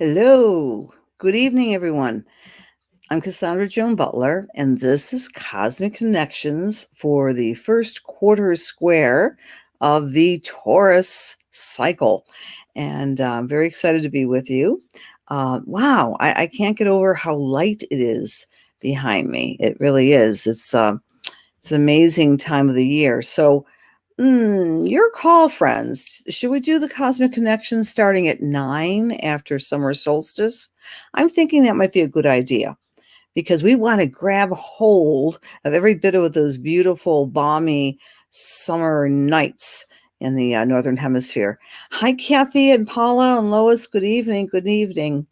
Hello. Good evening, everyone. I'm Cassandra Joan Butler, and this is Cosmic Connections for the first quarter square of the Taurus cycle. And I'm very excited to be with you. Wow, I can't get over how light it is behind me. It really is. It's an amazing time of the year. So, your call, friends. Should we do the Cosmic Connection starting at 9 after summer solstice? I'm thinking that might be a good idea because we want to grab hold of every bit of those beautiful, balmy summer nights in the Northern Hemisphere. Hi, Kathy and Paula and Lois. Good evening. Good evening.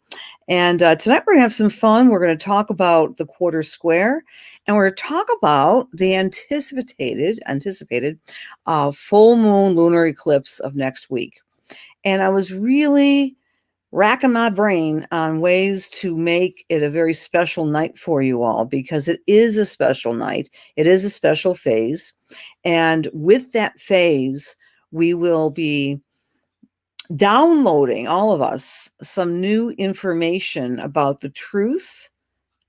And tonight we're going to have some fun. We're going to talk about the quarter square, and we're going to talk about the anticipated full moon lunar eclipse of next week. And I was really racking my brain on ways to make it a very special night for you all, because it is a special night. It is a special phase. And with that phase, we will be downloading, all of us, some new information about the truth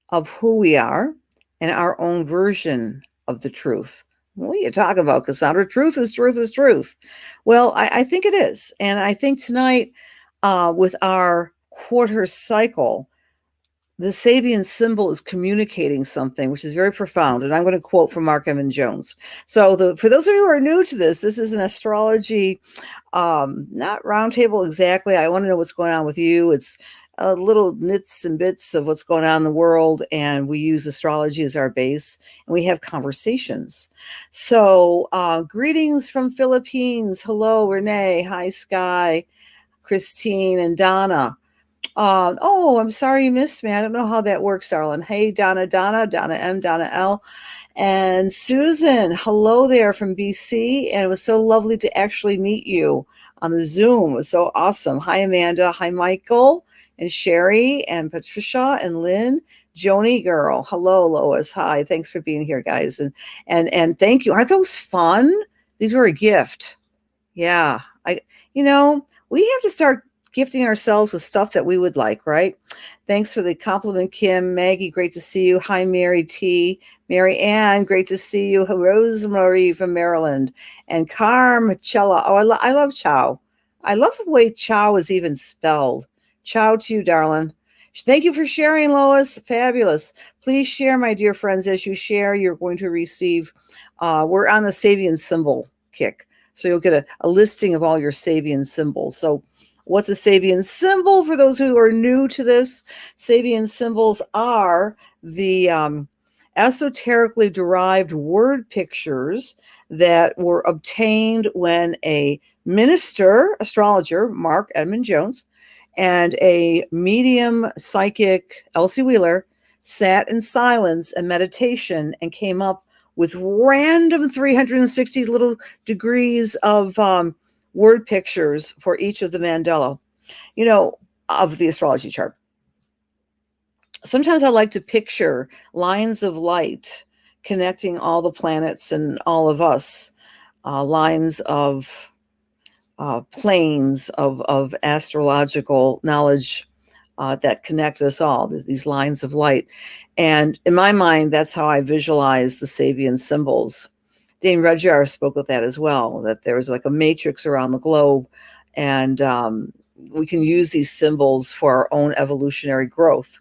of who we are and our own version of the truth. What are you talking about, Cassandra? Truth is truth is truth. Well, I think it is. And I think tonight, with our quarter cycle, the Sabian symbol is communicating something which is very profound. And I'm going to quote from Mark Evan Jones. So for those of you who are new to this is an astrology, not roundtable exactly. I want to know what's going on with you. It's little nits and bits of what's going on in the world. And we use astrology as our base, and we have conversations. So greetings from Philippines. Hello, Renee. Hi, Sky, Christine, and Donna. I'm sorry you missed me. I don't know how that works, darling. Hey, Donna M, Donna L, and Susan. Hello there from BC. And it was so lovely to actually meet you on the Zoom. It was so awesome. Hi, Amanda. Hi, Michael and Sherry and Patricia and Lynn. Joni girl. Hello, Lois. Hi. Thanks for being here, guys. And thank you. Aren't those fun? These were a gift. Yeah. We have to start gifting ourselves with stuff that we would like, right? Thanks for the compliment, Kim. Maggie, great to see you. Hi, Mary T. Mary Ann, great to see you. Rosemary from Maryland. And Carmchella. Oh, I love Chow. I love the way Chow is even spelled. Chow to you, darling. Thank you for sharing, Lois. Fabulous. Please share, my dear friends. As you share, you're going to receive, we're on the Sabian symbol kick. So you'll get a listing of all your Sabian symbols. So what's a Sabian symbol? For those who are new to this, Sabian symbols are the esoterically derived word pictures that were obtained when a minister, astrologer, Mark Edmund Jones, and a medium psychic, Elsie Wheeler, sat in silence and meditation and came up with random 360 little degrees of word pictures for each of the mandala, of the astrology chart. Sometimes I like to picture lines of light connecting all the planets and all of us, lines of planes of astrological knowledge that connect us all, these lines of light. And in my mind, that's how I visualize the Sabian symbols. Dane Rudhyar spoke with that as well, that there's like a matrix around the globe, and we can use these symbols for our own evolutionary growth.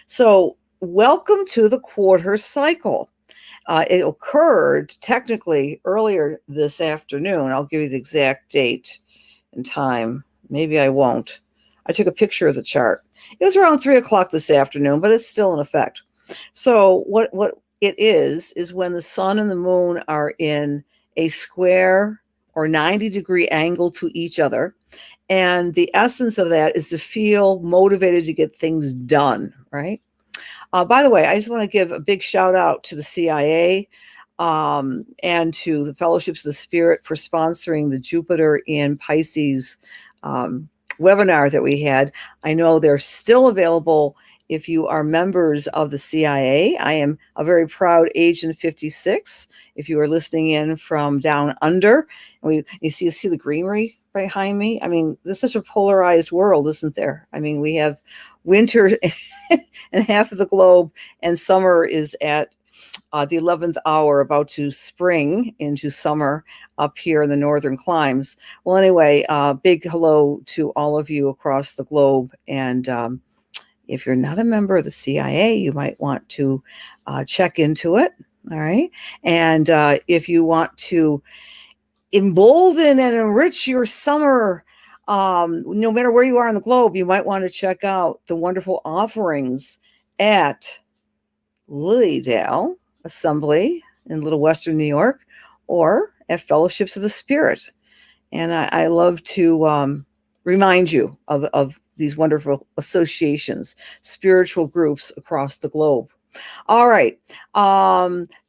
So welcome to the quarter cycle. It occurred technically earlier this afternoon. I'll give you the exact date and time. Maybe I won't. I took a picture of the chart. It was around 3 o'clock this afternoon, but it's still in effect. So what it is when the sun and the moon are in a square or 90-degree angle to each other. And the essence of that is to feel motivated to get things done, right? By the way, I just want to give a big shout out to the CIA and to the Fellowships of the Spirit for sponsoring the Jupiter in Pisces webinar that we had. I know they're still available if you are members of the CIA. I am a very proud Agent 56. If you are listening in from down under, you see the greenery behind me? I mean, this is such a polarized world, isn't there? I mean, we have winter in half of the globe, and summer is at the 11th hour, about to spring into summer up here in the northern climes. Well, anyway, big hello to all of you across the globe. And if you're not a member of the CIA, you might want to check into it. All right. And if you want to embolden and enrich your summer, no matter where you are on the globe, you might want to check out the wonderful offerings at Lilydale Assembly in Little Western New York, or at Fellowships of the Spirit. And I love to remind you of these wonderful associations, spiritual groups across the globe. All right.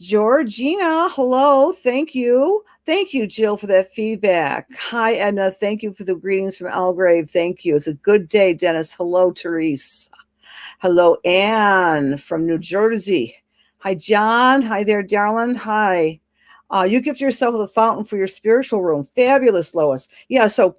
Georgina, hello. Thank you. Thank you, Jill, for that feedback. Hi, Edna. Thank you for the greetings from Algrave. Thank you. It's a good day, Dennis. Hello, Therese. Hello, Anne from New Jersey. Hi, John. Hi there, darling. Hi. You gift yourself the fountain for your spiritual room. Fabulous, Lois. Yeah, so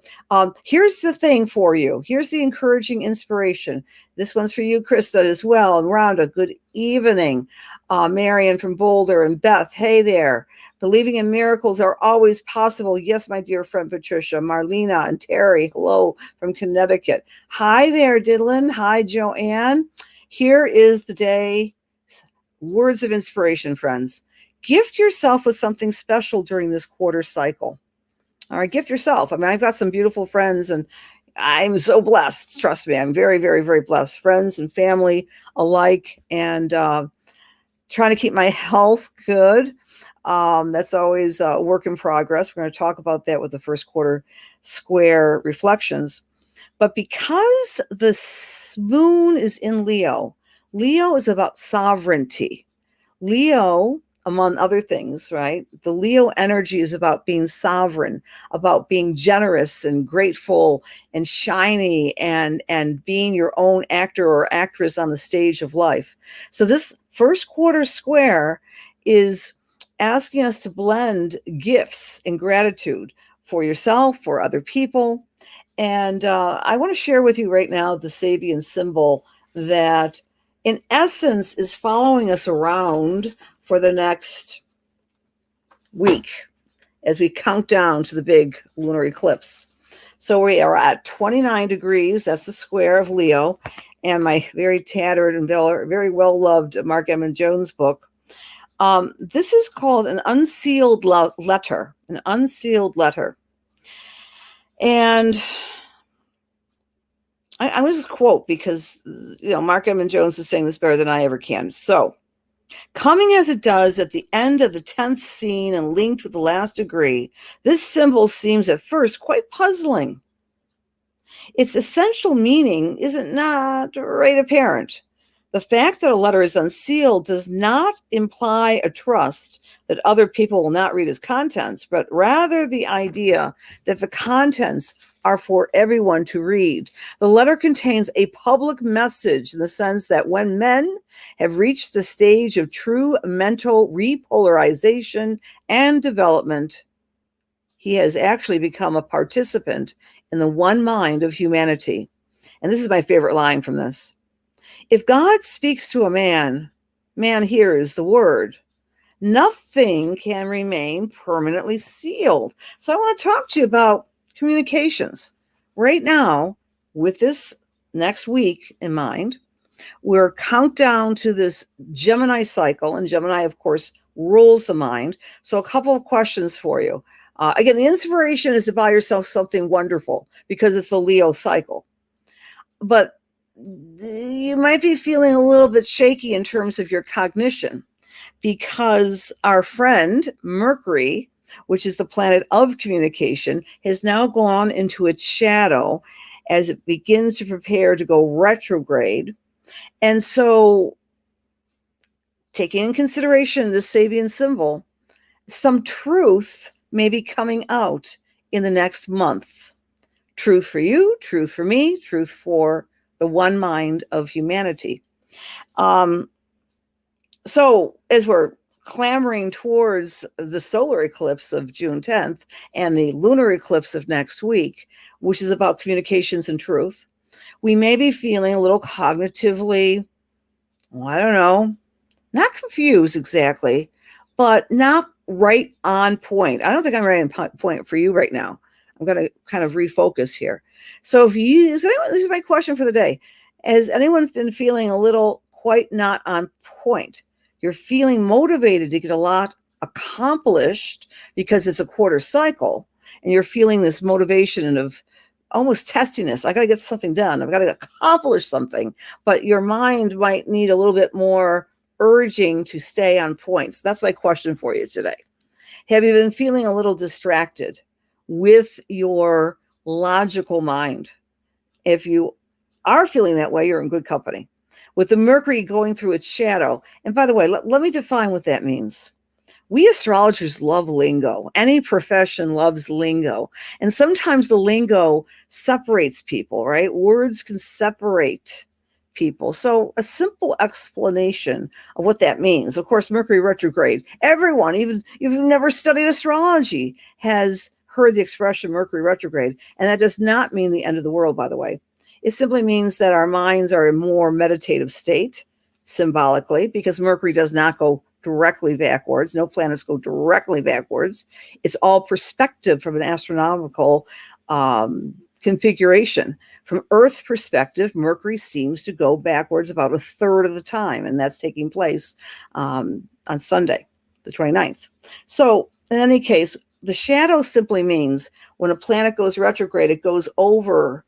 here's the thing for you. Here's the encouraging inspiration. This one's for you, Krista, as well. And Rhonda, good evening. Marion from Boulder, and Beth, hey there. Believing in miracles are always possible. Yes, my dear friend Patricia, Marlena, and Terry, hello from Connecticut. Hi there, Diddlin. Hi, Joanne. Here is the day. Words of inspiration, friends. Gift yourself with something special during this quarter cycle. All right, gift yourself. I mean, I've got some beautiful friends, and I'm so blessed. Trust me, I'm very, very, very blessed. Friends and family alike, and trying to keep my health good. That's always a work in progress. We're going to talk about that with the first quarter square reflections. But because the moon is in Leo, Leo is about sovereignty. Leo, among other things, right? The Leo energy is about being sovereign, about being generous and grateful and shiny, and being your own actor or actress on the stage of life. So this first quarter square is asking us to blend gifts and gratitude for yourself, for other people. And I want to share with you right now the Sabian symbol that in essence is following us around for the next week as we count down to the big lunar eclipse. So we are at 29 degrees. That's the square of Leo. And my very tattered and very well-loved Mark Emmon Jones book. This is called an unsealed letter. An unsealed letter. And I'm going to just quote because, Mark Emmon Jones is saying this better than I ever can. So, coming as it does at the end of the 10th scene and linked with the last degree, this symbol seems at first quite puzzling. Its essential meaning isn't not right apparent. The fact that a letter is unsealed does not imply a trust that other people will not read its contents, but rather the idea that the contents are for everyone to read. The letter contains a public message in the sense that when men have reached the stage of true mental repolarization and development, he has actually become a participant in the one mind of humanity. And this is my favorite line from this. If God speaks to a man, man hears the word. Nothing can remain permanently sealed. So I want to talk to you about communications. Right now, with this next week in mind, we're countdown to this Gemini cycle, and Gemini, of course, rules the mind. So a couple of questions for you. Again, the inspiration is to buy yourself something wonderful because it's the Leo cycle. But you might be feeling a little bit shaky in terms of your cognition because our friend Mercury, which is the planet of communication, has now gone into its shadow as it begins to prepare to go retrograde. And so, taking in consideration the Sabian symbol, some truth may be coming out in the next month. Truth for you, truth for me, truth for the one mind of humanity. So as we're clamoring towards the solar eclipse of June 10th and the lunar eclipse of next week, which is about communications and truth, we may be feeling a little cognitively, well, I don't know, not confused exactly, but not right on point. I don't think I'm right on point for you right now. I'm going to kind of refocus here. So if you, this is my question for the day. Has anyone been feeling a little quite not on point? You're feeling motivated to get a lot accomplished because it's a quarter cycle, and you're feeling this motivation of almost testiness. I got to get something done. I've got to accomplish something, but your mind might need a little bit more urging to stay on point. So that's my question for you today. Have you been feeling a little distracted with your logical mind? If you are feeling that way, you're in good company. With the Mercury going through its shadow, and by the way, let me define what that means. We astrologers love lingo. Any profession loves lingo. And sometimes the lingo separates people, right? Words can separate people. So a simple explanation of what that means. Of course, Mercury retrograde. Everyone, even if you've never studied astrology, has heard the expression Mercury retrograde. And that does not mean the end of the world, by the way. It simply means that our minds are in a more meditative state, symbolically, because Mercury does not go directly backwards. No planets go directly backwards. It's all perspective from an astronomical configuration. From Earth's perspective, Mercury seems to go backwards about a third of the time, and that's taking place on Sunday, the 29th. So in any case, the shadow simply means when a planet goes retrograde, it goes over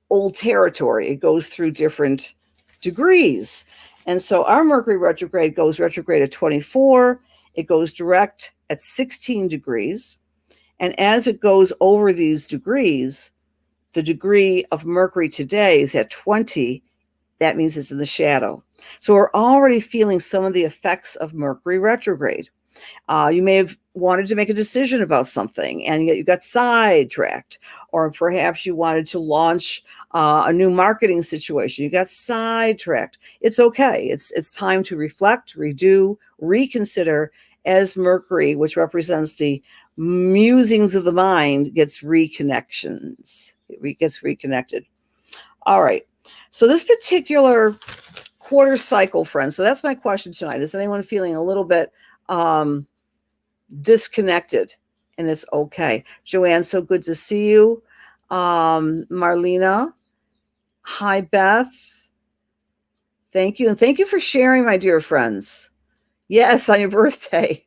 old territory. It goes through different degrees. And so our Mercury retrograde goes retrograde at 24. It goes direct at 16 degrees. And as it goes over these degrees, the degree of Mercury today is at 20. That means it's in the shadow. So we're already feeling some of the effects of Mercury retrograde. You may have wanted to make a decision about something and yet you got sidetracked, or perhaps you wanted to launch a new marketing situation. You got sidetracked. It's okay. It's time to reflect, redo, reconsider, as Mercury, which represents the musings of the mind, gets reconnections. It gets reconnected. All right. So this particular quarter cycle, friends. So that's my question tonight. Is anyone feeling a little bit disconnected? And it's okay. Joanne, so good to see you. Marlena, hi, Beth. Thank you. And thank you for sharing, my dear friends. Yes, on your birthday.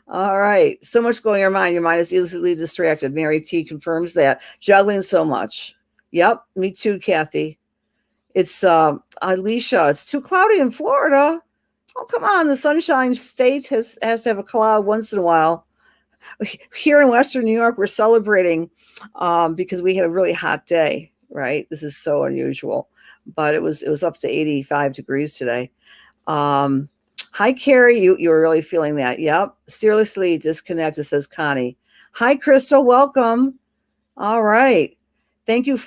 All right. So much going on your mind. Your mind is easily distracted. Mary T confirms that. Juggling so much. Yep. Me too, Kathy. It's Alicia. It's too cloudy in Florida. Oh, come on. The Sunshine State has to have a cloud once in a while. Here in Western New York, we're celebrating because we had a really hot day, right? This is so unusual. But it was up to 85 degrees today. Hi, Carrie. You were really feeling that. Yep. Seriously disconnected, says Connie. Hi, Crystal. Welcome. All right. Thank you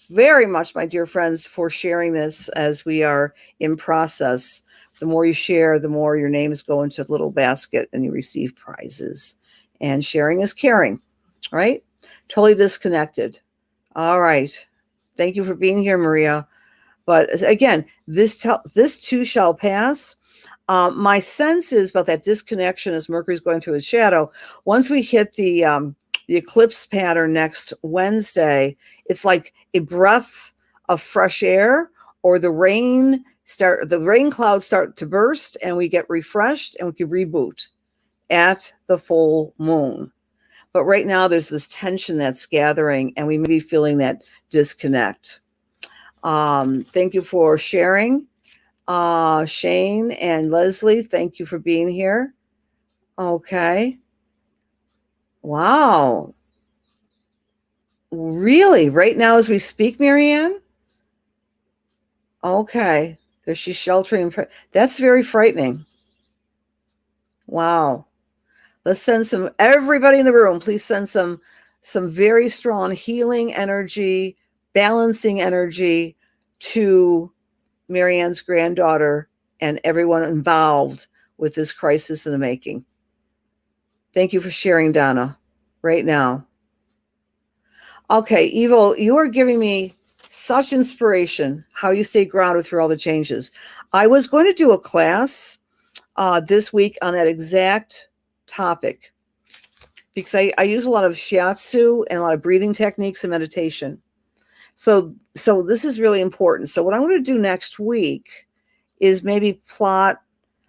very much, my dear friends, for sharing this as we are in process. The more you share, the more your names go into a little basket and you receive prizes. And sharing is caring, right? Totally disconnected. All right. Thank you for being here, Maria. But again, this too shall pass. My sense is about that disconnection as Mercury's going through its shadow. Once we hit the eclipse pattern next Wednesday, it's like a breath of fresh air, or the rain clouds start to burst and we get refreshed and we can reboot at the full moon. But right now there's this tension that's gathering and we may be feeling that disconnect. Thank you for sharing. Shane and Leslie, thank you for being here. Okay. Wow. Really? Right now as we speak, Marianne? Okay. There's she's sheltering. That's very frightening. Wow. Let's send everybody in the room, please send some very strong healing energy, balancing energy to Marianne's granddaughter, and everyone involved with this crisis in the making. Thank you for sharing, Donna, right now. Okay, Evo, you are giving me such inspiration, how you stay grounded through all the changes. I was going to do a class this week on that exact topic because I use a lot of shiatsu and a lot of breathing techniques and meditation. So this is really important. So what I'm going to do next week is maybe plot.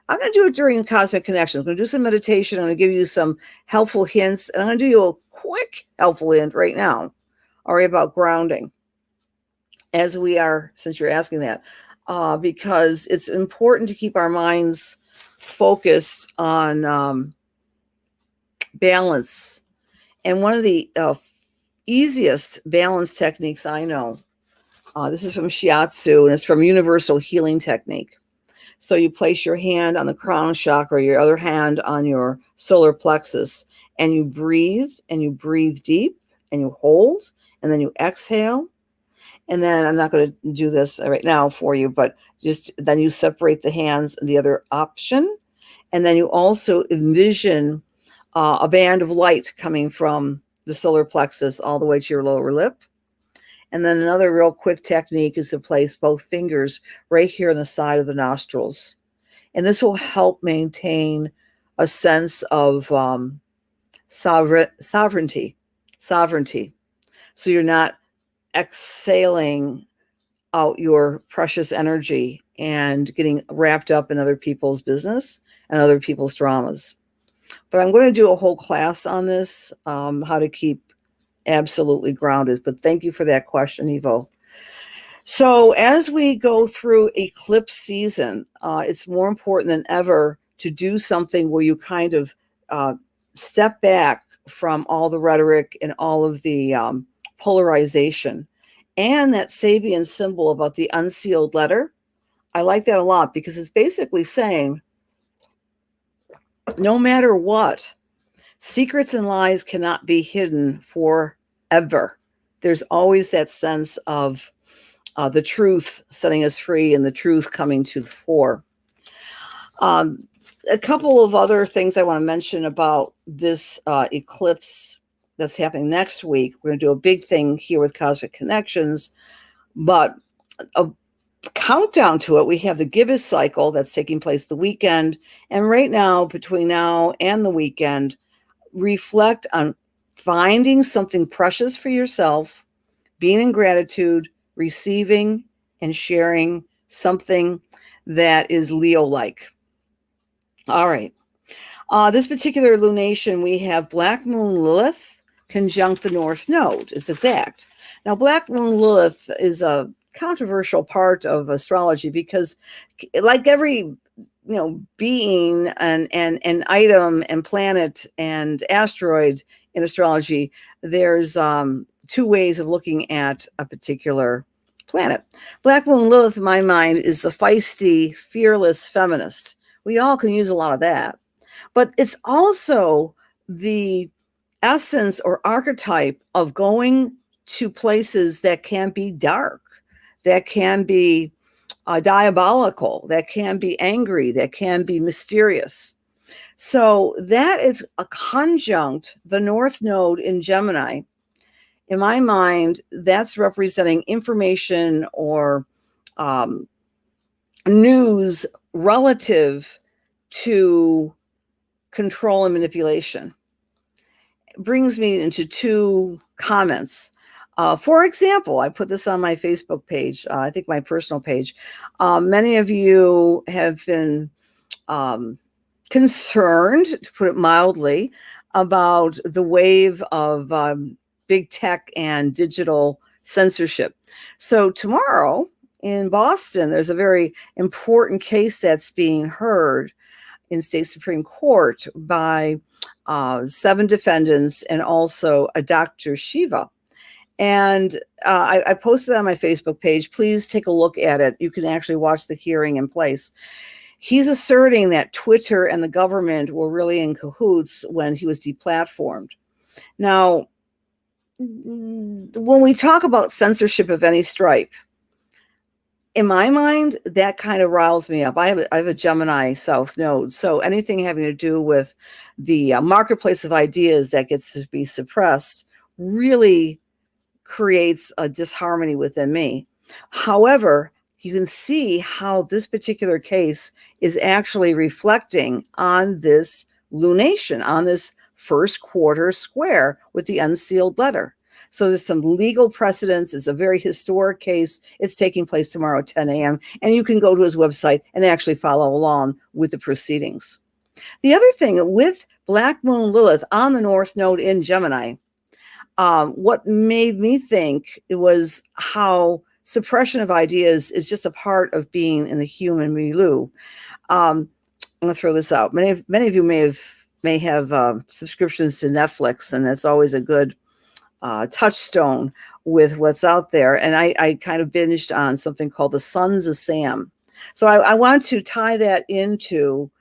I'm going to do it during Cosmic Connection. I'm going to do some meditation. I'm going to give you some helpful hints. And I'm going to do you a quick helpful hint right now, all right, about grounding, as we are, since you're asking that, because it's important to keep our minds focused on balance. And one of the easiest balance techniques I know, this is from shiatsu, and it's from Universal Healing Technique. So you place your hand on the crown chakra, your other hand on your solar plexus, and you breathe deep, and you hold, and then you exhale. And then I'm not going to do this right now for you, but just then you separate the hands, the other option. And then you also envision a band of light coming from the solar plexus all the way to your lower lip. And then another real quick technique is to place both fingers right here on the side of the nostrils. And this will help maintain a sense of sovereignty. So you're not exhaling out your precious energy and getting wrapped up in other people's business and other people's dramas. But I'm going to do a whole class on this, how to keep absolutely grounded. But thank you for that question, Evo. So as we go through eclipse season, it's more important than ever to do something where you kind of step back from all the rhetoric and all of the polarization. And that Sabian symbol about the unsealed letter, I like that a lot because it's basically saying, no matter what, secrets and lies cannot be hidden forever. There's always that sense of the truth setting us free and the truth coming to the fore. A couple of other things I want to mention about this eclipse that's happening next week. We're going to do a big thing here with Cosmic Connections, but a countdown to it, we have the gibbous cycle that's taking place the weekend. And right now, between now and the weekend, reflect on finding something precious for yourself, being in gratitude, receiving and sharing something that is Leo-like. All right. This particular lunation, we have Black Moon Lilith conjunct the North Node. It's exact. Now, Black Moon Lilith is a controversial part of astrology because, like every being and item and planet and asteroid in astrology, there's two ways of looking at a particular planet. Black Moon Lilith, in my mind, is the feisty, fearless feminist. We all can use a lot of that. But it's also the essence or archetype of going to places that can be dark, that can be diabolical, that can be angry, that can be mysterious. So that is a conjunct the North Node in Gemini. In my mind, that's representing information or news relative to control and manipulation. It brings me into two comments. For example, I put this on my Facebook page, I think my personal page. Many of you have been concerned, to put it mildly, about the wave of big tech and digital censorship. So tomorrow in Boston, there's a very important case that's being heard in state Supreme Court by 7 defendants and also a Dr. Shiva. And I posted it on my Facebook page. Please take a look at it. You can actually watch the hearing in place. He's asserting that Twitter and the government were really in cahoots when he was deplatformed. Now, when we talk about censorship of any stripe, in my mind, that kind of riles me up. I have a Gemini South node, so anything having to do with the marketplace of ideas that gets to be suppressed really creates a disharmony within me. However, you can see how this particular case is actually reflecting on this lunation, on this first quarter square with the unsealed letter. So there's some legal precedence. It's a very historic case. It's taking place tomorrow at 10 a.m. And you can go to his website and actually follow along with the proceedings. The other thing with Black Moon Lilith on the North Node in Gemini, what made me think it was how suppression of ideas is just a part of being in the human milieu. I'm going to throw this out. Many of you may have subscriptions to Netflix, and that's always a good touchstone with what's out there. And I kind of binged on something called The Sons of Sam. So I want to tie that into,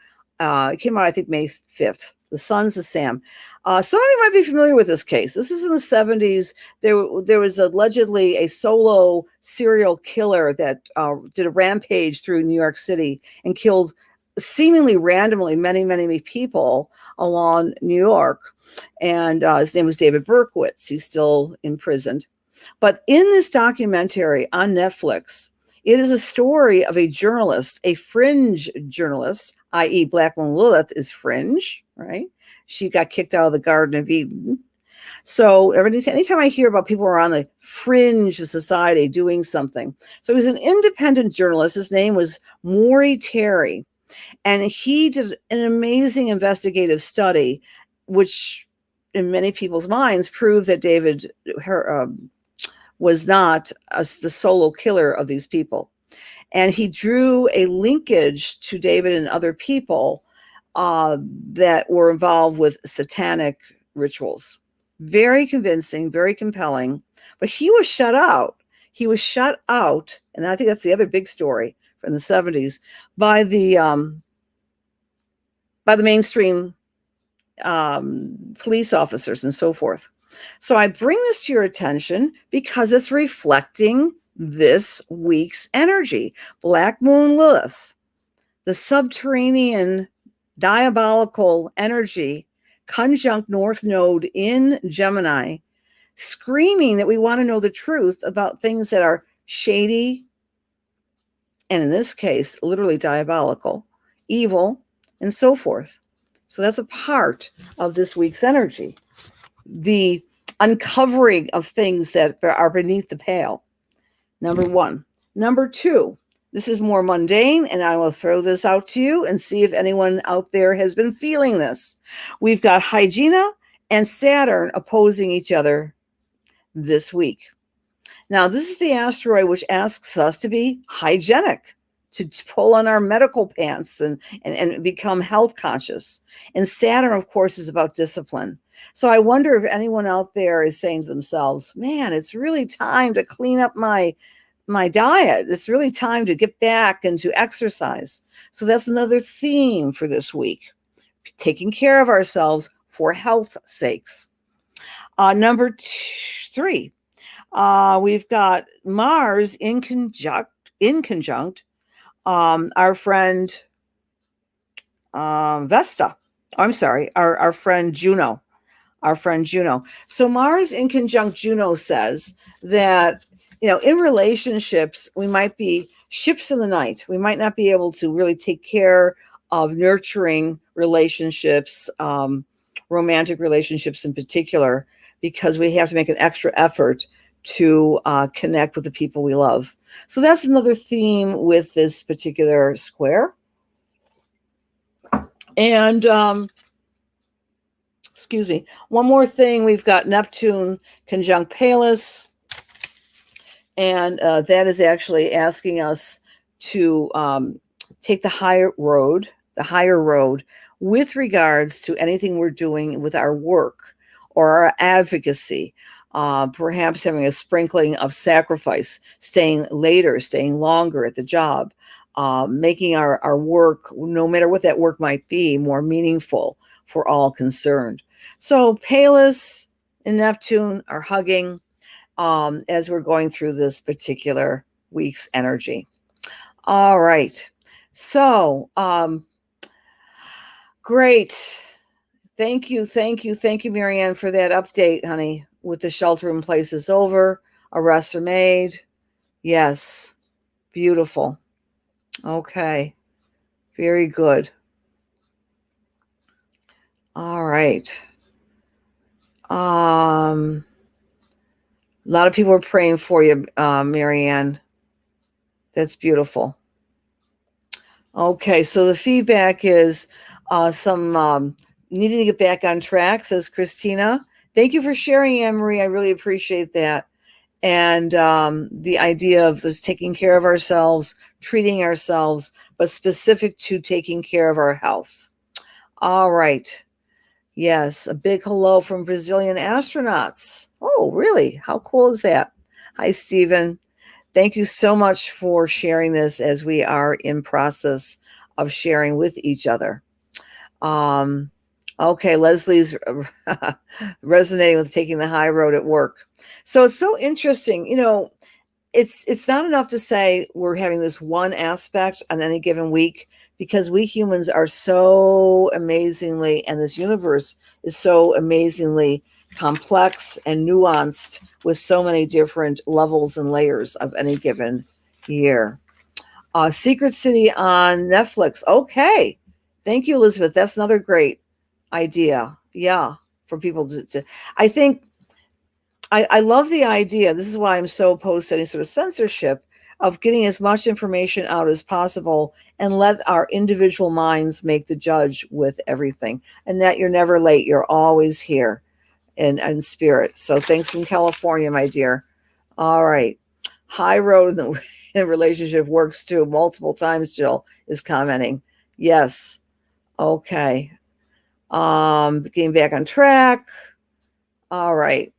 it came out, I think, May 5th, The Sons of Sam. Some of you might be familiar with this case. This is in the 70s. There was allegedly a solo serial killer that did a rampage through New York City and killed seemingly randomly many people along New York. And his name was David Berkowitz. He's still imprisoned. But in this documentary on Netflix, it is a story of a journalist, a fringe journalist, i.e. Black Moon Lilith is fringe, right? She got kicked out of the Garden of Eden. So anytime I hear about people who are on the fringe of society doing something. So he was an independent journalist. His name was Maury Terry. And he did an amazing investigative study, which in many people's minds proved that David was not the solo killer of these people. And he drew a linkage to David and other people that were involved with satanic rituals. Very convincing, very compelling, but he was shut out. He was shut out, and I think that's the other big story from the 70s, by the mainstream police officers and so forth. So I bring this to your attention because it's reflecting this week's energy. Black Moon Lilith, the subterranean diabolical energy, conjunct North Node in Gemini, screaming that we want to know the truth about things that are shady, and in this case, literally diabolical, evil, and so forth. So that's a part of this week's energy. The uncovering of things that are beneath the pale. Number one. Number two, this is more mundane, and I will throw this out to you and see if anyone out there has been feeling this. We've got Hygiena and Saturn opposing each other this week. Now, this is the asteroid which asks us to be hygienic, to pull on our medical pants and become health conscious. And Saturn, of course, is about discipline. So I wonder if anyone out there is saying to themselves, man, it's really time to clean up my diet. It's really time to get back and to exercise. So that's another theme for this week, taking care of ourselves for health sakes. Number three, we've got Mars in conjunct our friend Vesta. I'm sorry, our friend Juno. Our friend Juno. So Mars in conjunct Juno says that, in relationships, we might be ships in the night. We might not be able to really take care of nurturing relationships, romantic relationships in particular, because we have to make an extra effort to connect with the people we love. So that's another theme with this particular square. And excuse me, one more thing, we've got Neptune conjunct Pallas, and that is actually asking us to take the higher road with regards to anything we're doing with our work or our advocacy, perhaps having a sprinkling of sacrifice, staying later, staying longer at the job, making our work, no matter what that work might be, more meaningful for all concerned. So Pallas and Neptune are hugging as we're going through this particular week's energy. All right. So, great. Thank you, Marianne, for that update, honey. With the shelter in place is over, arrests are made. Yes, beautiful. Okay, very good. All right. A lot of people are praying for you, Marianne. That's beautiful. Okay, so the feedback is some needing to get back on track, says Christina. Thank you for sharing, Anne-Marie. I really appreciate that. And the idea of just taking care of ourselves, treating ourselves, but specific to taking care of our health. All right. Yes, a big hello from Brazilian astronauts. Oh, really? How cool is that? Hi, Stephen. Thank you so much for sharing this as we are in process of sharing with each other. Okay, Leslie's resonating with taking the high road at work. So it's so interesting. You know, it's not enough to say we're having this one aspect on any given week, because we humans are so amazingly, and this universe is so amazingly complex and nuanced with so many different levels and layers of any given year. Secret City on Netflix. Okay. Thank you, Elizabeth. That's another great idea. Yeah. For people to I think I love the idea. This is why I'm so opposed to any sort of censorship, of getting as much information out as possible and let our individual minds make the judge with everything. And that you're never late. You're always here in spirit. So thanks from California, my dear. All right. High road in the relationship works too. Multiple times, Jill is commenting. Yes. Okay. Getting back on track. All right.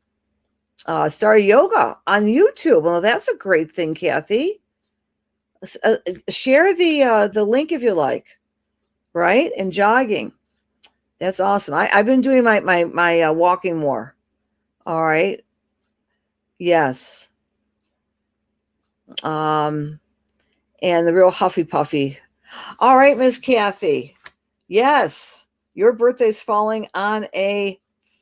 Start yoga on YouTube. Well, that's a great thing, Kathy. Share the link if you like, right? And jogging. That's awesome. I've been doing my walking more. All right. Yes. And the real huffy puffy. All right, Miss Kathy. Yes, your birthday's falling on a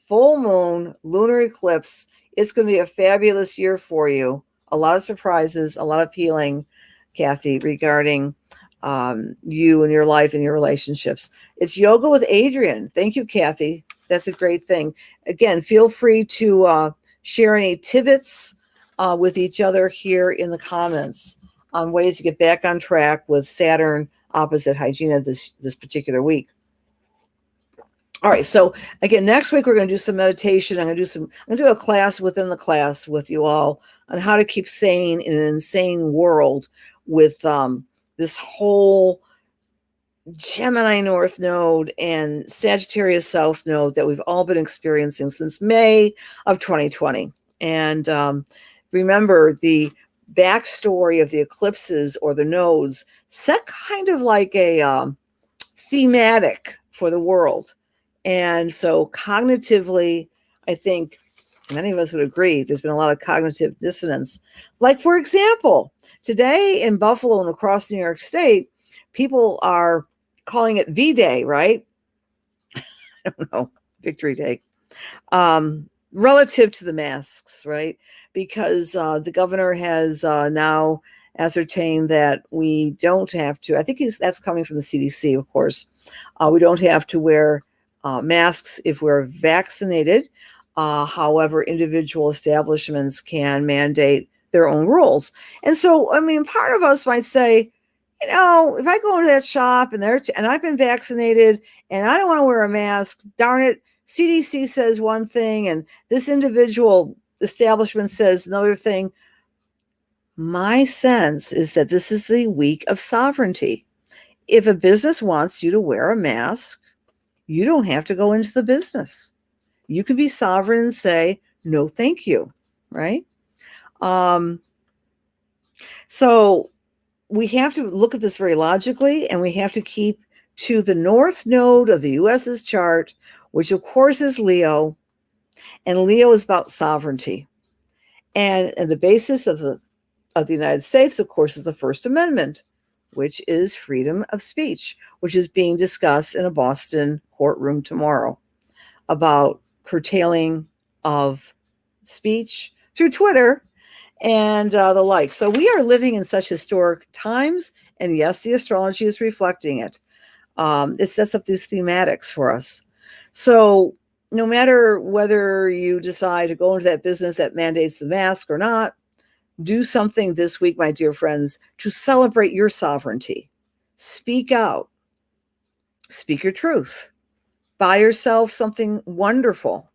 full moon lunar eclipse. It's going to be a fabulous year for you. A lot of surprises, a lot of healing, Kathy, regarding you and your life and your relationships. It's Yoga with Adrian. Thank you, Kathy. That's a great thing. Again, feel free to share any tidbits with each other here in the comments on ways to get back on track with Saturn opposite Hygiena this particular week. All right. So again, next week we're going to do some meditation. I'm going to do a class within the class with you all on how to keep sane in an insane world with this whole Gemini North Node and Sagittarius South Node that we've all been experiencing since May of 2020. And remember, the backstory of the eclipses or the nodes set kind of like a thematic for the world. And so cognitively, I think many of us would agree there's been a lot of cognitive dissonance. Like, for example, today in Buffalo and across New York State, people are calling it V-Day, right? I don't know, Victory Day. Relative to the masks, right? Because the governor has now ascertained that we don't have to, I think that's coming from the CDC, of course. We don't have to wear masks if we're vaccinated. However, individual establishments can mandate their own rules. And so, I mean, part of us might say, you know, if I go into that shop and I've been vaccinated and I don't want to wear a mask, darn it, CDC says one thing and this individual establishment says another thing. My sense is that this is the week of sovereignty. If a business wants you to wear a mask, you don't have to go into the business. You can be sovereign and say, no, thank you, right? So we have to look at this very logically, and we have to keep to the north node of the US's chart, which of course is Leo, and Leo is about sovereignty. And the basis of the United States, of course, is the First Amendment, which is freedom of speech, which is being discussed in a Boston courtroom tomorrow about curtailing of speech through Twitter and the like. So we are living in such historic times, and yes, the astrology is reflecting it. It sets up these thematics for us. So no matter whether you decide to go into that business that mandates the mask or not, do something this week, my dear friends, to celebrate your sovereignty. Speak out. Speak your truth. Buy yourself something wonderful.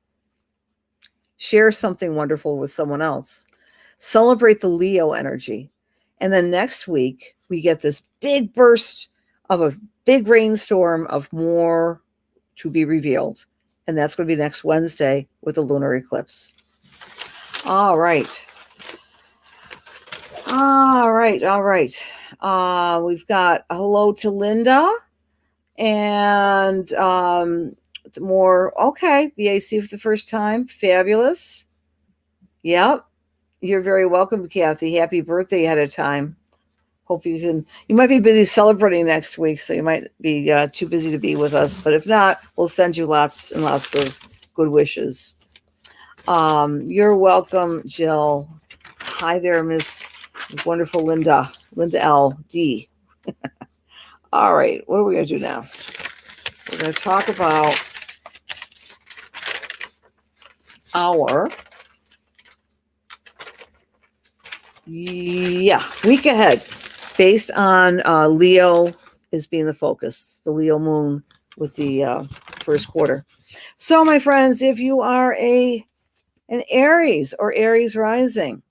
Share something wonderful with someone else. Celebrate the Leo energy. And then next week, we get this big burst of a big rainstorm of more to be revealed. And that's going to be next Wednesday with the lunar eclipse. All right. We've got a hello to Linda and more. Okay, BAC for the first time. Fabulous. Yep. You're very welcome, Kathy. Happy birthday ahead of time. Hope you might be busy celebrating next week, so you might be too busy to be with us. But if not, we'll send you lots and lots of good wishes. You're welcome, Jill. Hi there, Miss wonderful Linda L.D. All right, what are we going to do now? We're going to talk about our week ahead, based on Leo is being the focus, the Leo moon with the first quarter. So, my friends, if you are an Aries or Aries rising,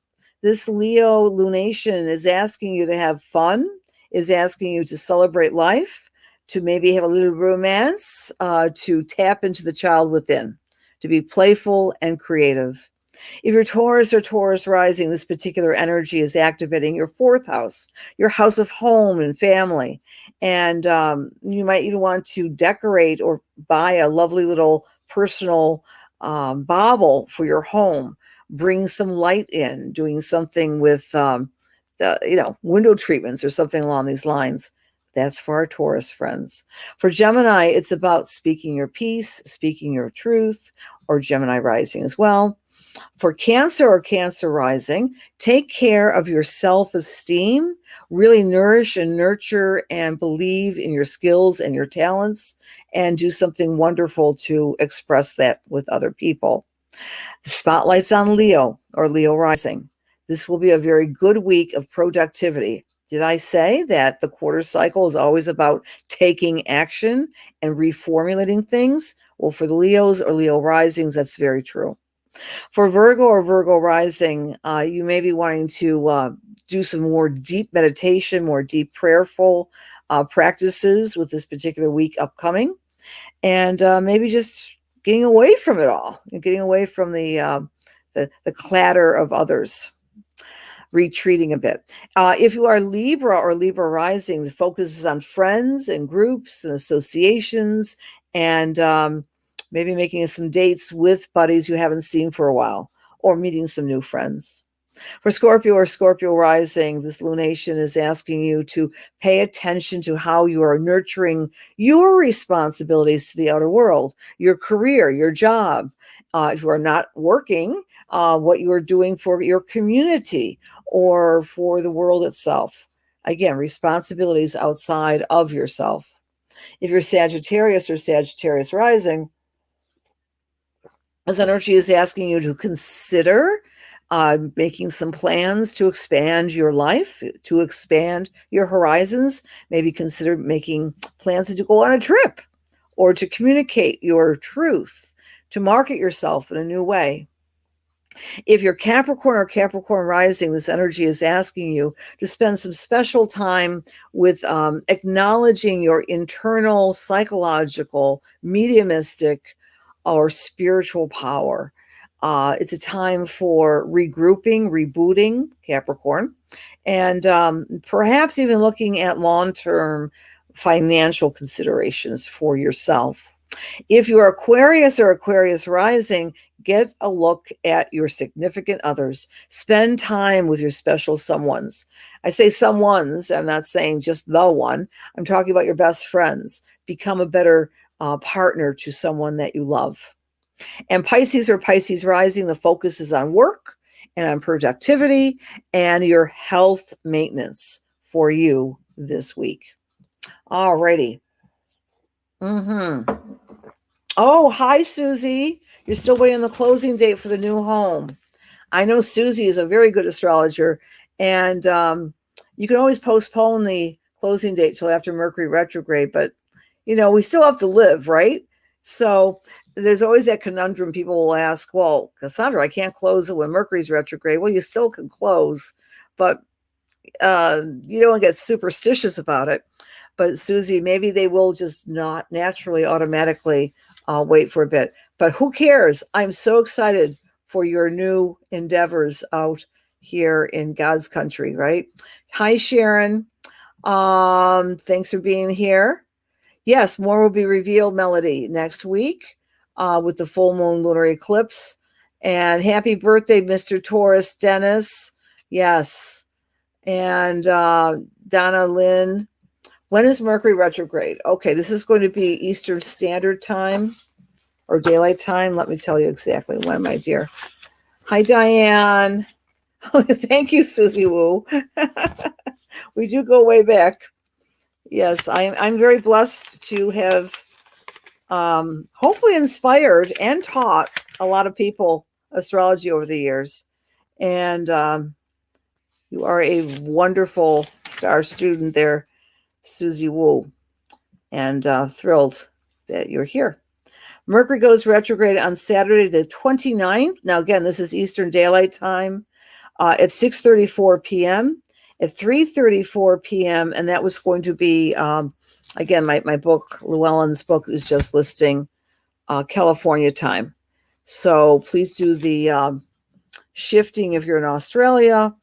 this Leo lunation is asking you to have fun, is asking you to celebrate life, to maybe have a little romance, to tap into the child within, to be playful and creative. If you're Taurus or Taurus rising, this particular energy is activating your fourth house, your house of home and family. And you might even want to decorate or buy a lovely little personal bauble for your home. Bring some light in, doing something with, window treatments or something along these lines. That's for our Taurus friends. For Gemini, it's about speaking your piece, speaking your truth, or Gemini rising as well. For Cancer or Cancer rising, take care of your self-esteem, really nourish and nurture and believe in your skills and your talents, and do something wonderful to express that with other people. The spotlight's on Leo or Leo rising. This will be a very good week of productivity. Did I say that the quarter cycle is always about taking action and reformulating things? Well, for the Leos or Leo risings, that's very true. For Virgo or Virgo rising, you may be wanting to do some more deep meditation, more deep prayerful practices with this particular week upcoming, and maybe just getting away from it all, and getting away from the clatter of others. Retreating a bit. If you are Libra or Libra rising, the focus is on friends and groups and associations, and maybe making some dates with buddies you haven't seen for a while, or meeting some new friends. For Scorpio or Scorpio rising, this lunation is asking you to pay attention to how you are nurturing your responsibilities to the outer world, your career, your job. If you are not working, what you are doing for your community or for the world itself. Again, responsibilities outside of yourself. If you're Sagittarius or Sagittarius rising, this energy is asking you to consider making some plans to expand your life, to expand your horizons. Maybe consider making plans to go on a trip or to communicate your truth, to market yourself in a new way. If you're Capricorn or Capricorn rising, this energy is asking you to spend some special time with acknowledging your internal psychological, mediumistic, or spiritual power. It's a time for regrouping, rebooting, Capricorn, and perhaps even looking at long-term financial considerations for yourself. If you're Aquarius or Aquarius rising, get a look at your significant others. Spend time with your special someones. I say someones, I'm not saying just the one. I'm talking about your best friends. Become a better partner to someone that you love. And Pisces or Pisces rising, the focus is on work and on productivity and your health maintenance for you this week. All righty. Oh, hi, Susie. You're still waiting on the closing date for the new home. I know Susie is a very good astrologer, and you can always postpone the closing date till after Mercury retrograde, but, we still have to live, right? So there's always that conundrum. People will ask, well, Cassandra, I can't close it when Mercury's retrograde. Well, you still can close, but you don't get superstitious about it. But Susie, maybe they will just not naturally, automatically wait for a bit. But who cares? I'm so excited for your new endeavors out here in God's country, right? Hi, Sharon. Thanks for being here. Yes, more will be revealed, Melody, next week with the full moon lunar eclipse. And happy birthday, Mr. Taurus Dennis. Yes. And Donna Lynn. When is Mercury retrograde? Okay, this is going to be Eastern Standard Time or Daylight Time. Let me tell you exactly when, my dear. Hi, Diane. Thank you, Susie Woo. We do go way back. Yes, I'm very blessed to have hopefully inspired and taught a lot of people astrology over the years. And you are a wonderful star student there, Susie Woo, and thrilled that you're here. Mercury goes retrograde on Saturday the 29th. Now, again, this is Eastern Daylight Time at 6:34 p.m. At 3:34 p.m., and that was going to be, again, my book, Llewellyn's book, is just listing California time. So please do the shifting if you're in Australia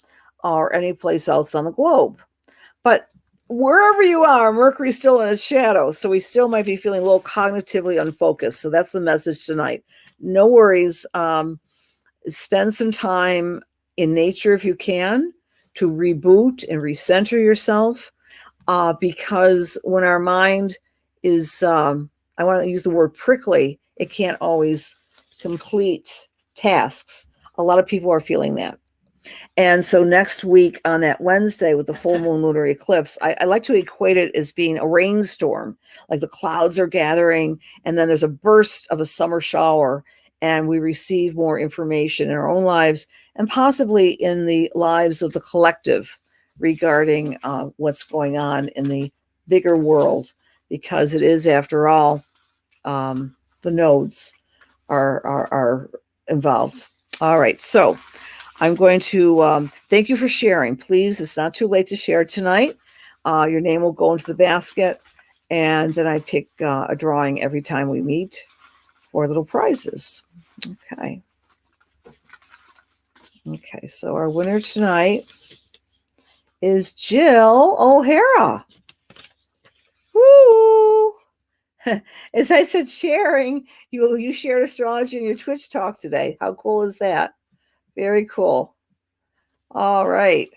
or any place else on the globe. But wherever you are, Mercury's still in its shadow, so we still might be feeling a little cognitively unfocused. So that's the message tonight. No worries. Spend some time in nature if you can to reboot and recenter yourself, because when our mind is, I want to use the word prickly, it can't always complete tasks. A lot of people are feeling that. And so next week on that Wednesday with the full moon lunar eclipse, I like to equate it as being a rainstorm, like the clouds are gathering and then there's a burst of a summer shower and we receive more information in our own lives and possibly in the lives of the collective regarding what's going on in the bigger world, because it is, after all, the nodes are involved. All right, so I'm going to thank you for sharing. Please, it's not too late to share tonight. Your name will go into the basket, and then I pick a drawing every time we meet for little prizes. Okay. Okay, so our winner tonight is Jill O'Hara. Woo! As I said, sharing, you shared astrology in your Twitch talk today. How cool is that? Very cool. All right.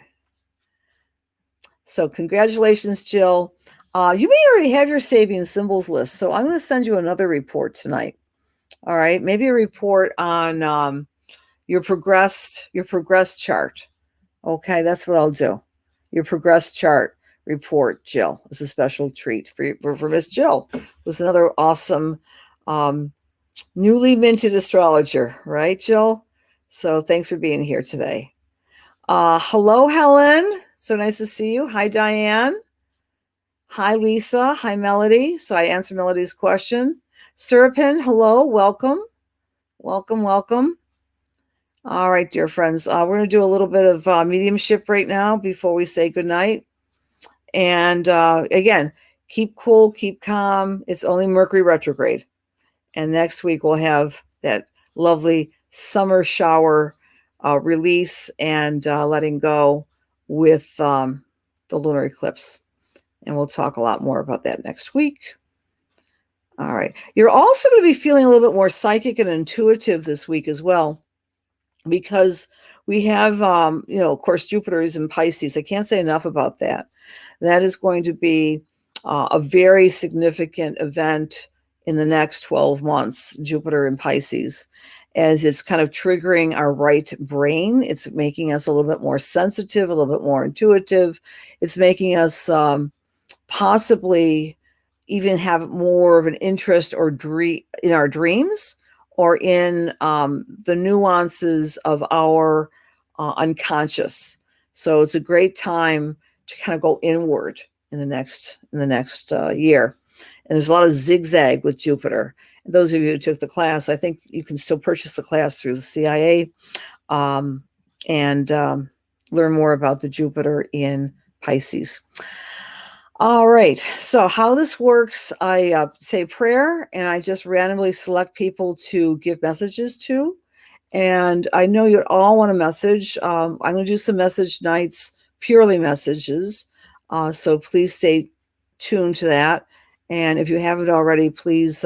So congratulations, Jill. You may already have your Sabian symbols list, so I'm going to send you another report tonight. All right, maybe a report on your progressed chart. Okay, that's what I'll do. Your progressed chart report, Jill. It's a special treat for Miss Jill, who's another awesome newly minted astrologer, right, Jill? So thanks for being here today. Hello, Helen. So nice to see you. Hi, Diane. Hi, Lisa. Hi, Melody. So I answered Melody's question. Serapin, hello. Welcome. Welcome, welcome. All right, dear friends. We're going to do a little bit of mediumship right now before we say goodnight. And again, keep cool, keep calm. It's only Mercury retrograde. And next week we'll have that lovely summer shower release and letting go with the lunar eclipse. And we'll talk a lot more about that next week. All right. You're also going to be feeling a little bit more psychic and intuitive this week as well, because we have, of course, Jupiter is in Pisces. I can't say enough about that. That is going to be a very significant event in the next 12 months, Jupiter in Pisces, as it's kind of triggering our right brain. It's making us a little bit more sensitive, a little bit more intuitive. It's making us possibly even have more of an interest or in our dreams, or in the nuances of our unconscious. So it's a great time to kind of go inward in the next year. And there's a lot of zigzag with Jupiter. And those of you who took the class, I think you can still purchase the class through the CIA, and learn more about the Jupiter in Pisces. All right. So how this works, I say prayer, and I just randomly select people to give messages to. And I know you all want a message. I'm going to do some message nights, purely messages. So please stay tuned to that. And if you haven't already, please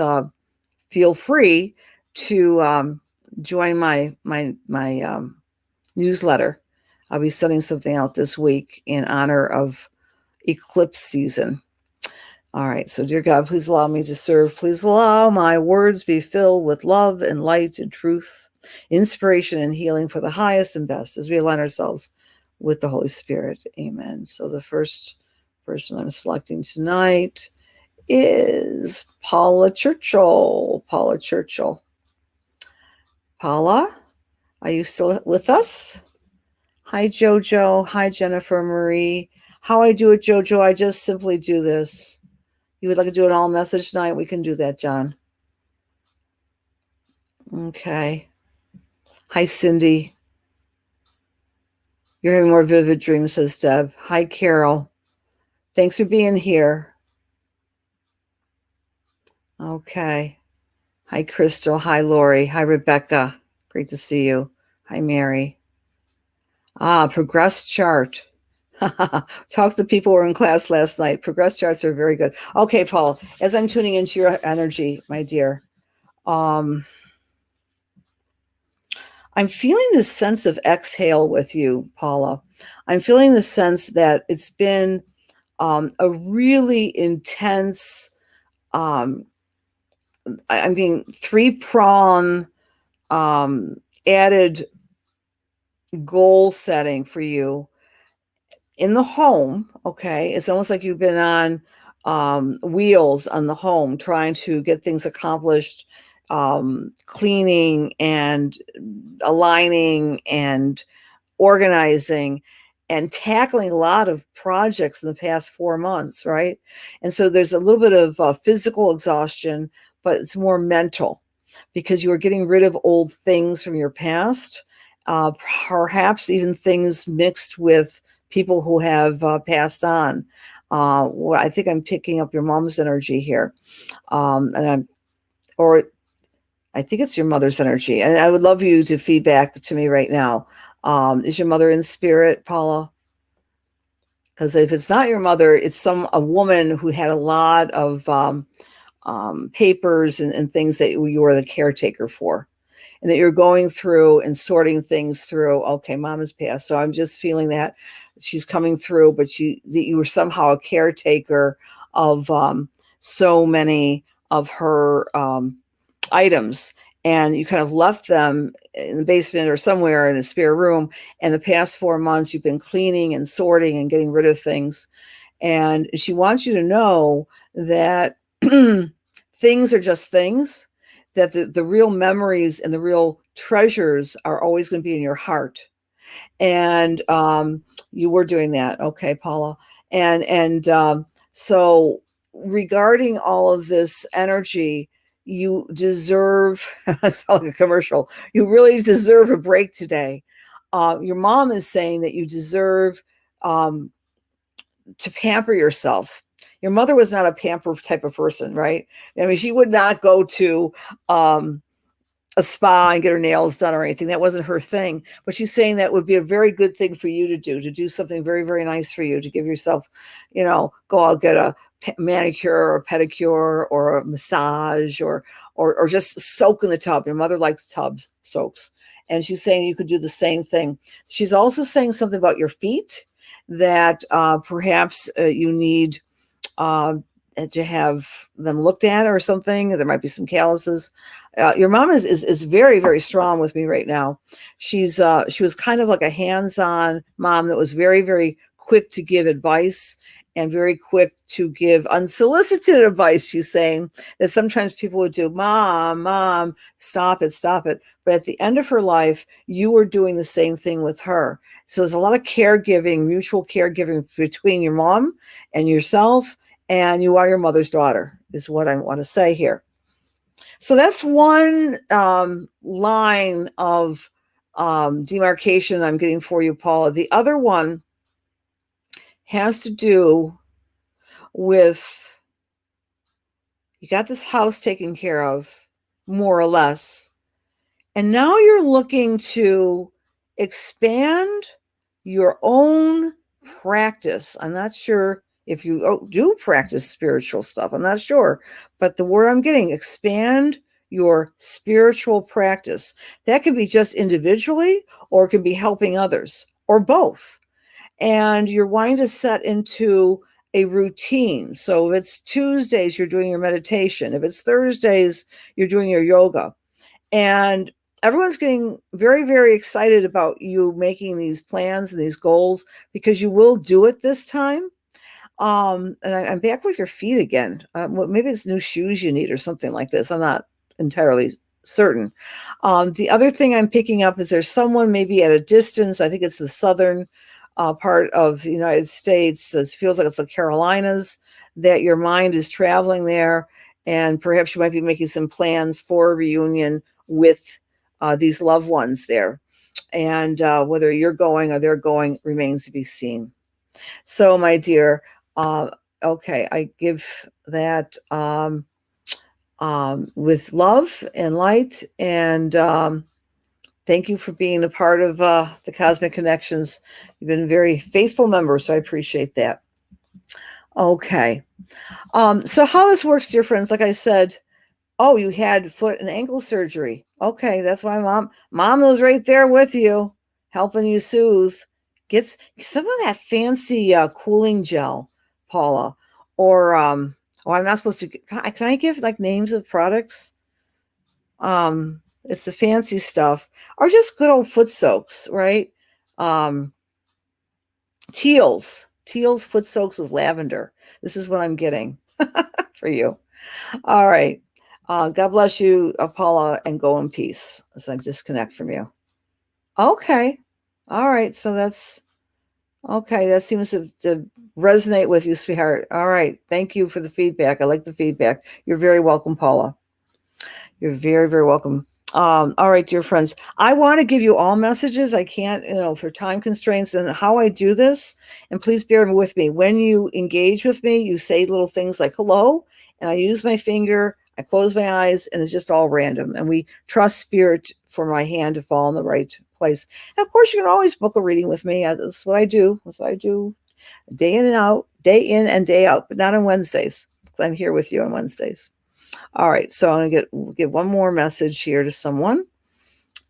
feel free to join my newsletter. I'll be sending something out this week in honor of eclipse season. All right. So, dear God, please allow me to serve. Please allow my words be filled with love and light and truth, inspiration and healing for the highest and best, as we align ourselves with the Holy Spirit. Amen. So the first person I'm selecting tonight is Paula Churchill. Paula Churchill. Paula, are you still with us? Hi, Jojo. Hi, Jennifer Marie. How I do it, Jojo, I just simply do this. You would like to do an all message night? We can do that, John. Okay. Hi, Cindy. You're having more vivid dreams, says Deb. Hi, Carol. Thanks for being here. Okay. Hi, Crystal. Hi, Lori. Hi, Rebecca. Great to see you. Hi, Mary. Progress chart. Talk to people who were in class last night. Progress charts are very good. Okay, Paul, as I'm tuning into your energy, my dear, I'm feeling this sense of exhale with you, Paula. I'm feeling the sense that it's been a really intense, I'm being three-prong added goal setting for you in the home. Okay. It's almost like you've been on wheels on the home, trying to get things accomplished, cleaning and aligning and organizing and tackling a lot of projects in the past 4 months, right? And so there's a little bit of physical exhaustion, but it's more mental, because you are getting rid of old things from your past, perhaps even things mixed with people who have passed on. I think I'm picking up your mom's energy here, or I think it's your mother's energy. And I would love you to feedback to me right now. Is your mother in spirit, Paula? Because if it's not your mother, it's a woman who had a lot of papers and things that you were the caretaker for, and that you're going through and sorting things through. Okay, mom has passed. So I'm just feeling that she's coming through, but that you were somehow a caretaker of so many of her items, and you kind of left them in the basement or somewhere in a spare room. And the past 4 months, you've been cleaning and sorting and getting rid of things. And she wants you to know that things are just things, that the real memories and the real treasures are always going to be in your heart. And you were doing that. Okay, Paula. And so regarding all of this energy, you deserve, it's like a commercial, you really deserve a break today. Your mom is saying that you deserve to pamper yourself. Your mother was not a pamper type of person, right? I mean, she would not go to a spa and get her nails done or anything. That wasn't her thing. But she's saying that would be a very good thing for you to do something very, very nice for you, to give yourself, go out, get a manicure or pedicure or a massage or just soak in the tub. Your mother likes tub soaks. And she's saying you could do the same thing. She's also saying something about your feet, that perhaps you need to have them looked at or something. There might be some calluses. Your mom is very, very strong with me right now. She was kind of like a hands-on mom that was very, very quick to give advice and very quick to give unsolicited advice. She's saying that sometimes people would do, mom, stop it. But at the end of her life, you were doing the same thing with her. So there's a lot of caregiving, mutual caregiving between your mom and yourself, and you are your mother's daughter, is what I want to say here. So that's one line of demarcation I'm getting for you, Paula. The other one has to do with, you got this house taken care of, more or less, and now you're looking to expand your own practice. I'm not sure if you do practice spiritual stuff. I'm not sure, but the word I'm getting, expand your spiritual practice. That can be just individually, or it can be helping others, or both. And you're wanting to set into a routine. So if it's Tuesdays, you're doing your meditation. If it's Thursdays, you're doing your yoga. And everyone's getting very, very excited about you making these plans and these goals, because you will do it this time. And I'm back with your feet again. Maybe it's new shoes you need or something like this. I'm not entirely certain. The other thing I'm picking up is there's someone maybe at a distance. I think it's the southern part of the United States. It feels like it's the Carolinas, that your mind is traveling there. And perhaps you might be making some plans for a reunion with these loved ones there. And whether you're going or they're going remains to be seen. So, my dear, okay, I give that with love and light. And thank you for being a part of the Cosmic Connections. You've been a very faithful member, so I appreciate that. Okay. So how this works, dear friends, like I said, oh, you had foot and ankle surgery. Okay, that's why mom was right there with you, helping you soothe. Get some of that fancy cooling gel, Paula. Or I'm not supposed to. Can I give like names of products? It's the fancy stuff, or just good old foot soaks, right? Teals foot soaks with lavender. This is what I'm getting for you. All right. God bless you, Paula, and go in peace as I disconnect from you. Okay. All right. So that's okay. That seems to resonate with you, sweetheart. All right. Thank you for the feedback. I like the feedback. You're very welcome, Paula. You're very, very welcome. All right, dear friends, I want to give you all messages. I can't, for time constraints and how I do this. And please bear with me. When you engage with me, you say little things like hello, and I use my finger, I close my eyes, and it's just all random. And we trust spirit for my hand to fall in the right place. And of course, you can always book a reading with me. That's what I do. That's what I do day in and out, day in and day out, but not on Wednesdays, because I'm here with you on Wednesdays. All right, so I'm going to give one more message here to someone.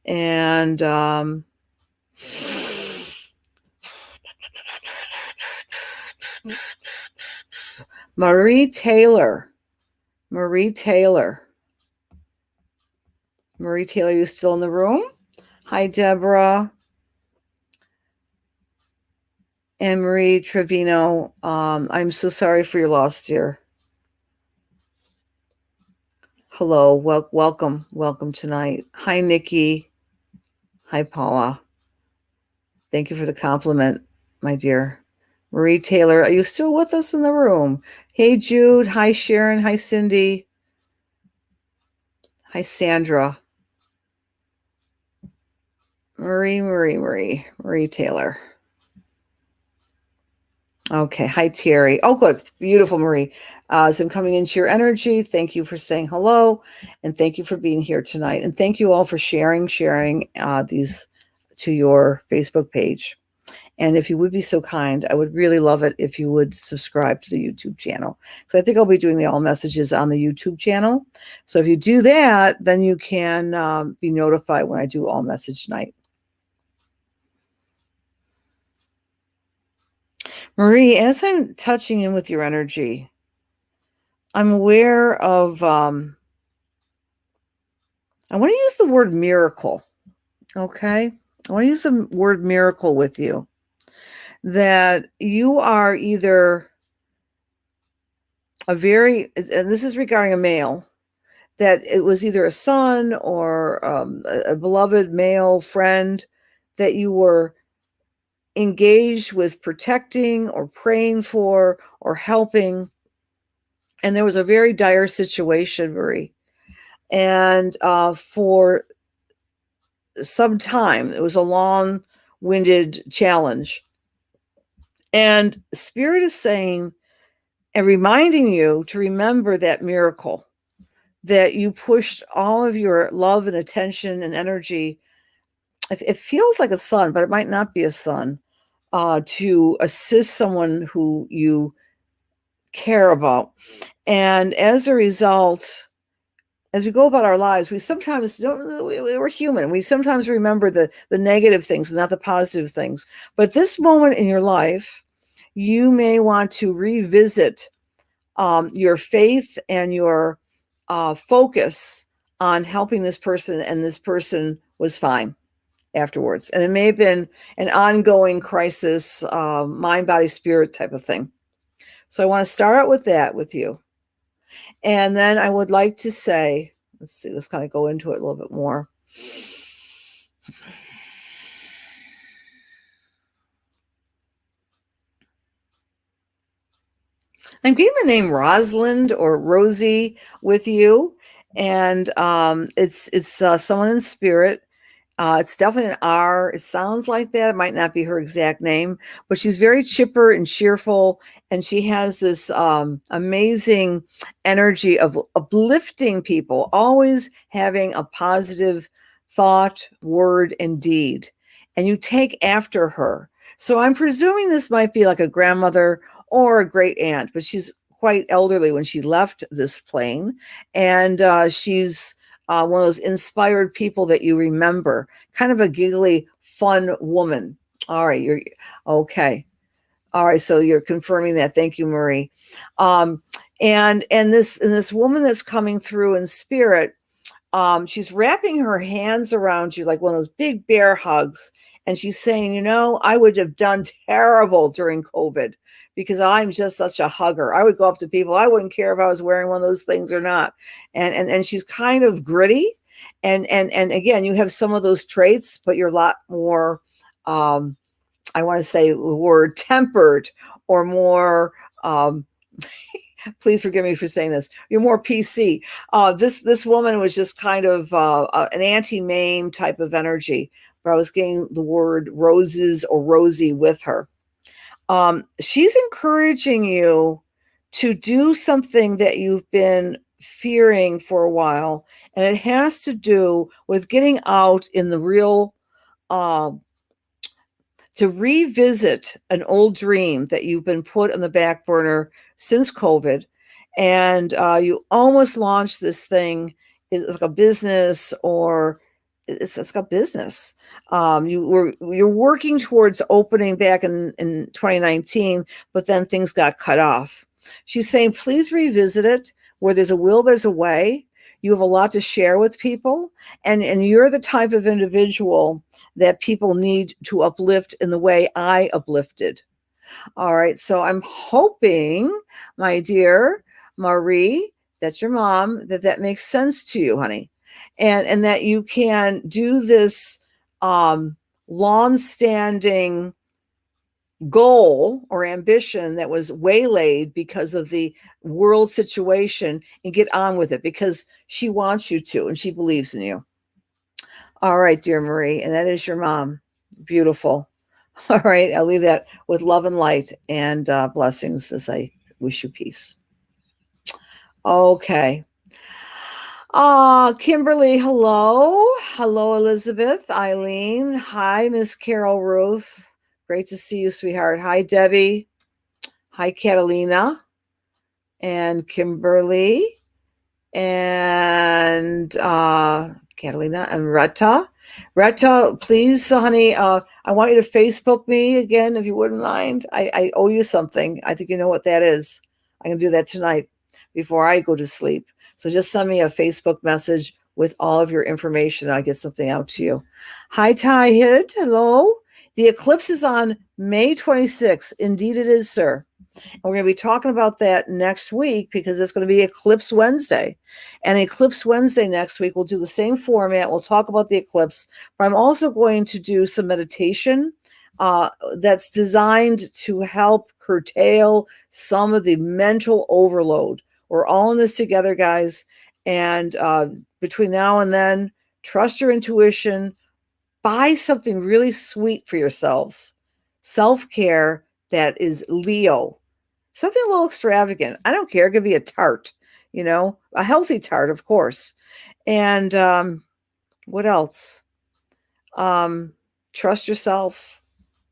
And Marie Taylor. Marie Taylor, you still in the room? Hi, Deborah. And Marie Trevino, I'm so sorry for your loss, dear. Hello, welcome tonight. Hi, Nikki. Hi, Paula. Thank you for the compliment, my dear. Marie Taylor, are you still with us in the room? Hey, Jude. Hi, Sharon. Hi, Cindy. Hi, Sandra. Marie Taylor. Okay. Hi, Terry. Oh, good. Beautiful, Marie. As I'm coming into your energy, thank you for saying hello, and thank you for being here tonight. And thank you all for sharing these to your Facebook page. And if you would be so kind, I would really love it if you would subscribe to the YouTube channel. So I think I'll be doing the all messages on the YouTube channel. So if you do that, then you can be notified when I do all message night. Marie, as I'm touching in with your energy, I'm aware of, I want to use the word miracle. Okay. I want to use the word miracle with you. That you are either and this is regarding a male, that it was either a son or a beloved male friend that you were engaged with protecting or praying for or helping. And there was a very dire situation, Marie. And for some time, it was a long-winded challenge. And Spirit is saying and reminding you to remember that miracle, that you pushed all of your love and attention and energy. It feels like a son, but it might not be a son, to assist someone who you care about. And as a result, as we go about our lives, we sometimes we're human. We sometimes remember the negative things, not the positive things. But this moment in your life, you may want to revisit your faith and your focus on helping this person, and this person was fine afterwards. And it may have been an ongoing crisis, mind, body, spirit type of thing. So I want to start out with that with you. And then I would like to say, let's kind of go into it a little bit more. I'm getting the name Rosalind or Rosie with you, and it's someone in spirit. It's definitely an R. It sounds like that. It might not be her exact name, but she's very chipper and cheerful, and she has this amazing energy of uplifting people, always having a positive thought, word, and deed. And you take after her. So I'm presuming this might be like a grandmother or a great aunt, but she's quite elderly when she left this plane, and she's one of those inspired people that you remember, kind of a giggly, fun woman. All right, you're okay. All right, so you're confirming that. Thank you, Marie. And this woman that's coming through in spirit, she's wrapping her hands around you like one of those big bear hugs, and she's saying, you know, I would have done terrible during COVID because I'm just such a hugger. I would go up to people. I wouldn't care if I was wearing one of those things or not. And she's kind of gritty. And again, you have some of those traits, but you're a lot more, I want to say the word tempered, or more, please forgive me for saying this, you're more PC. This woman was just kind of an anti-Mame type of energy, but I was getting the word roses or Rosie with her. She's encouraging you to do something that you've been fearing for a while, and it has to do with getting out in the real, to revisit an old dream that you've been put on the back burner since COVID, and you almost launched this thing. It's like a business, or it's like a business. You're working towards opening back in 2019, but then things got cut off. She's saying, please revisit it. Where there's a will, there's a way. You have a lot to share with people, and you're the type of individual that people need to uplift in the way I uplifted. All right, so I'm hoping, my dear Marie, that's your mom, that makes sense to you, honey, and that you can do this long-standing goal or ambition that was waylaid because of the world situation, and get on with it, because she wants you to, and she believes in you. All right, dear Marie, and that is your mom. Beautiful. All right, I'll leave that with love and light and blessings as I wish you peace. Okay. Kimberly, hello. Hello, Elizabeth, Eileen. Hi, Miss Carol Ruth. Great to see you, sweetheart. Hi, Debbie. Hi, Catalina and Kimberly and Catalina and Retta. Retta, please, honey, I want you to Facebook me again, if you wouldn't mind. I owe you something. I think you know what that is. I'm going to do that tonight before I go to sleep. So just send me a Facebook message with all of your information. I'll get something out to you. Hi, Tahid. Hello. The eclipse is on May 26th. Indeed it is, sir. And we're going to be talking about that next week because it's going to be Eclipse Wednesday. And Eclipse Wednesday next week, we'll do the same format. We'll talk about the eclipse, but I'm also going to do some meditation that's designed to help curtail some of the mental overload. We're all in this together, guys. And between now and then, trust your intuition. Buy something really sweet for yourselves. Self-care that is Leo. Something a little extravagant. I don't care. It could be a tart, a healthy tart, of course. And what else? Trust yourself.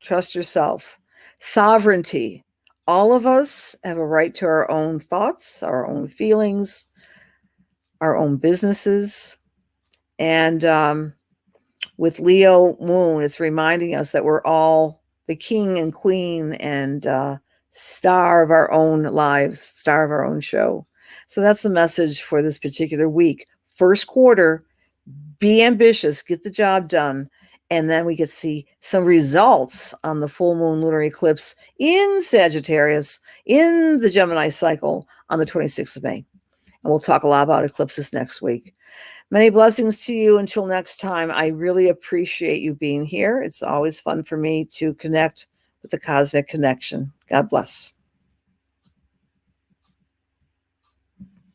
Trust yourself. Sovereignty. All of us have a right to our own thoughts, our own feelings, our own businesses. And with Leo Moon, it's reminding us that we're all the king and queen and star of our own lives, star of our own show. So that's the message for this particular week. First quarter, be ambitious, get the job done, and then we get to see some results on the full moon lunar eclipse in Sagittarius, in the Gemini cycle on the 26th of May. And we'll talk a lot about eclipses next week. Many blessings to you. Until next time, I really appreciate you being here. It's always fun for me to connect with the cosmic connection. God bless.